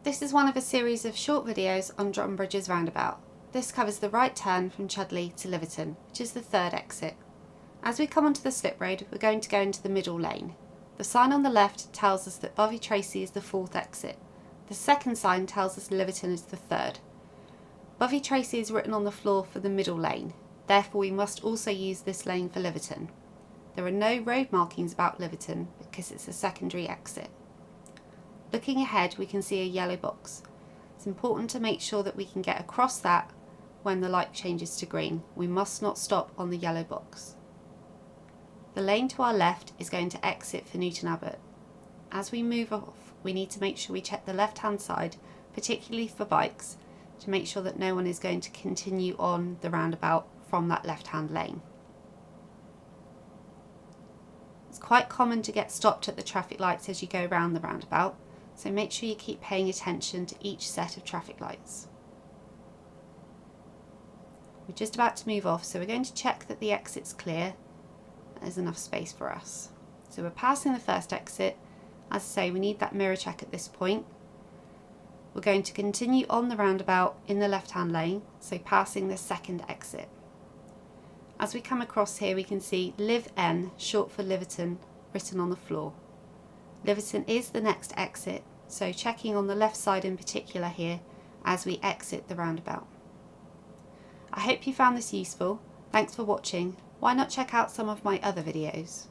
This is one of a series of short videos on Drumbridges roundabout. This covers the right turn from Chudleigh to Liverton, which is the third exit. As we come onto the slip road, we're going to go into the middle lane. The sign on the left tells us that Bovey Tracey is the fourth exit. The second sign tells us Liverton is the third. Bovey Tracey is written on the floor for the middle lane, therefore we must also use this lane for Liverton. There are no road markings about Liverton because it's a secondary exit. Looking ahead, we can see a yellow box. It's important to make sure that we can get across that when the light changes to green. We must not stop on the yellow box. The lane to our left is going to exit for Newton Abbot. As we move off, we need to make sure we check the left-hand side, particularly for bikes, to make sure that no one is going to continue on the roundabout from that left-hand lane. It's quite common to get stopped at the traffic lights as you go round the roundabout, so make sure you keep paying attention to each set of traffic lights. We're just about to move off, so we're going to check that the exit's clear. There's enough space for us. So we're passing the first exit. As I say, we need that mirror check at this point. We're going to continue on the roundabout in the left-hand lane, so passing the second exit. As we come across here, we can see Liv N, short for Liverton, written on the floor. Liverton is the next exit, so checking on the left side in particular here as we exit the roundabout. I hope you found this useful. Thanks for watching. Why not check out some of my other videos?